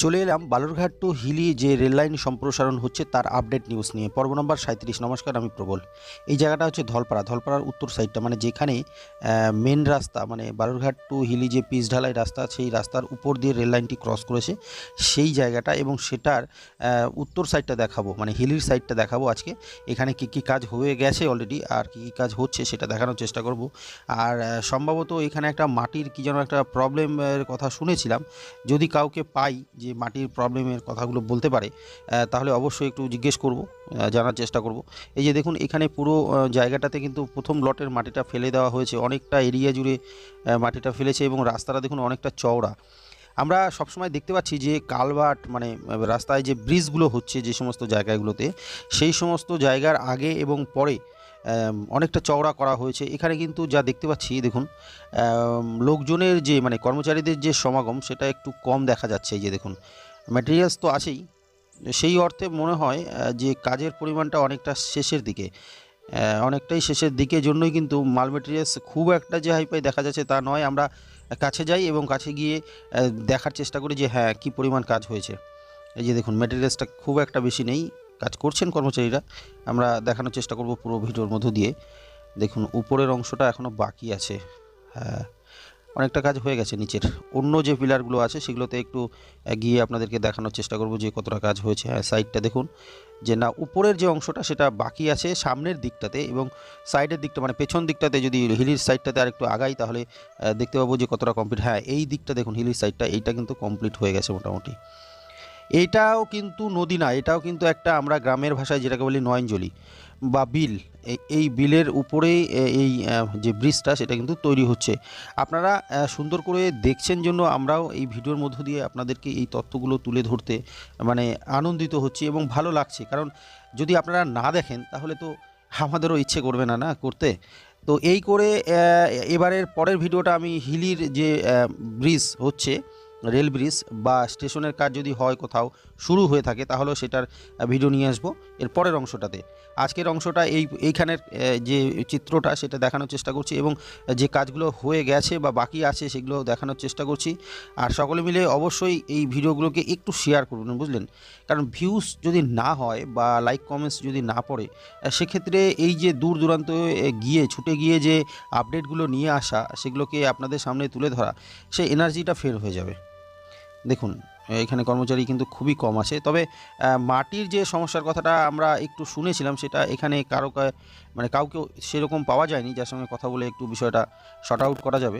চলে এলাম বালুরঘাট টু হিলি যে রেললাইন সম্প্রসারণ হচ্ছে তার আপডেট নিউজ নিয়ে। পর্ব নম্বর 37। নমস্কার, আমি প্রবল। এই জায়গাটা হচ্ছে ধলপাড়ার উত্তর সাইডটা, মানে যেখানে মেন রাস্তা, মানে বালুরঘাট টু হিলি যে পিচ ঢালাই রাস্তা, সেই রাস্তার উপর দিয়ে রেললাইনটি ক্রস করেছে সেই জায়গাটা, এবং সেটার উত্তর সাইডটা দেখাবো, মানে হিলির সাইডটা দেখাবো আজকে। এখানে কী কী কাজ হয়ে গেছে অলরেডি আর কী কী কাজ হচ্ছে সেটা দেখানোর চেষ্টা করব। আর সম্ভবত এখানে একটা মাটির কী যেন একটা প্রবলেমের কথা শুনেছিলাম। যদি কাউকে পাই যে মাটির প্রবলেমের কথাগুলো বলতে পারে, তাহলে অবশ্যই একটু জিজ্ঞেস করব, জানার চেষ্টা করব। এই যে দেখুন, এখানে পুরো জায়গাটাতে কিন্তু প্রথম লটের মাটিটা ফেলে দেওয়া হয়েছে, অনেকটা এরিয়া জুড়ে মাটিটা ফেলেছে, এবং রাস্তাটা দেখুন অনেকটা চওড়া। আমরা সবসময় দেখতে পাচ্ছি যে কালভার্ট, মানে রাস্তায় যে ব্রিজগুলো হচ্ছে যে সমস্ত জায়গাগুলোতে, সেই সমস্ত জায়গার আগে এবং পরে অনেকটা চওড়া করা হয়েছে। এখানে কিন্তু যা দেখতে পাচ্ছি দেখুন, লোকজনের যে, মানে কর্মচারীদের যে সমাগম, সেটা একটু কম দেখা যাচ্ছে। এই যে দেখুন, ম্যাটেরিয়ালস তো আছেই, সেই অর্থে মনে হয় যে কাজের পরিমাণটা অনেকটা শেষের দিকে, অনেকটাই শেষের দিকে জন্যই কিন্তু মাল মেটেরিয়ালস খুব একটা যে হাইপাই দেখা যাচ্ছে তা নয়। আমরা কাছে যাই এবং কাছে গিয়ে দেখার চেষ্টা করি যে হ্যাঁ কী পরিমাণ কাজ হয়েছে। এই যে দেখুন, মেটেরিয়ালসটা খুব একটা বেশি নেই, কাজ করছেন কর্মচারীরা। আমরা দেখানোর চেষ্টা করব পুরো ভিডিওর মধ্য দিয়ে। দেখুন, উপরের অংশটা এখনও বাকি আছে। হ্যাঁ, অনেকটা কাজ হয়ে গেছে। নিচের অন্য যে পিলারগুলো আছে সেগুলোতে একটু গিয়ে আপনাদেরকে দেখানোর চেষ্টা করব যে কতটা কাজ হয়েছে। হ্যাঁ, সাইডটা দেখুন যে না, উপরের যে অংশটা সেটা বাকি আছে সামনের দিকটাতে, এবং সাইডের দিকটা মানে পেছন দিকটাতে যদি হিলির সাইডটাতে আর একটু আগাই তাহলে দেখতে পাবো যে কতটা কমপ্লিট। হ্যাঁ, এই দিকটা দেখুন, হিলির সাইডটা, এইটা কিন্তু কমপ্লিট হয়ে গেছে মোটামুটি। এটাও কিন্তু নদী না, এটাও কিন্তু একটা, আমরা গ্রামের ভাষায় যেটাকে বলি নয়নজলি বা বিল। এই বিলের উপরেই এই যে ব্রিজটা সেটা কিন্তু তৈরি হচ্ছে। আপনারা সুন্দর করে দেখছেন জন্য আমরাও এই ভিডিওর মধ্য দিয়ে আপনাদেরকে এই তথ্যগুলো তুলে ধরতে মানে আনন্দিত হচ্ছি এবং ভালো লাগছে। কারণ যদি আপনারা না দেখেন তাহলে তো আমাদেরও ইচ্ছে করবে না না করতে। তো এই করে এবারের পরের ভিডিওটা আমি হিলির যে ব্রিজ হচ্ছে, রেল ব্রিজ বা স্টেশনের কাজ যদি হয় কোথাও শুরু হয়ে থাকে, তাহলেও সেটার ভিডিও নিয়ে আসবো এর পরের অংশটাতে। আজকের অংশটা এইখানের যে চিত্রটা সেটা দেখানোর চেষ্টা করছি, এবং যে কাজগুলো হয়ে গেছে বা বাকি আছে সেগুলো দেখানোর চেষ্টা করছি। আর সকলে মিলে অবশ্যই এই ভিডিওগুলোকে একটু শেয়ার করুন, বুঝলেন? কারণ ভিউজ যদি না হয় বা লাইক কমেন্টস যদি না পড়ে, সেক্ষেত্রে এই যে দূর দূরান্ত গিয়ে ছুটে গিয়ে যে আপডেটগুলো নিয়ে আসা, সেগুলোকে আপনাদের সামনে তুলে ধরা, সেই এনার্জিটা ফের হয়ে যাবে। দেখুন, এখানে কর্মচারী কিন্তু খুবই কম আছে। তবে মাটির যে সমস্যার কথাটা আমরা একটু শুনেছিলাম, সেটা এখানে মানে কাউকে সেরকম পাওয়া যায়নি যার সঙ্গে কথা বলে একটু বিষয়টা শর্ট আউট করা যাবে।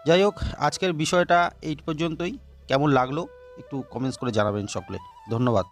যাই হোক, আজকের বিষয়টা এই পর্যন্তই। কেমন লাগলো একটু কমেন্টস করে জানাবেন সকলে। ধন্যবাদ।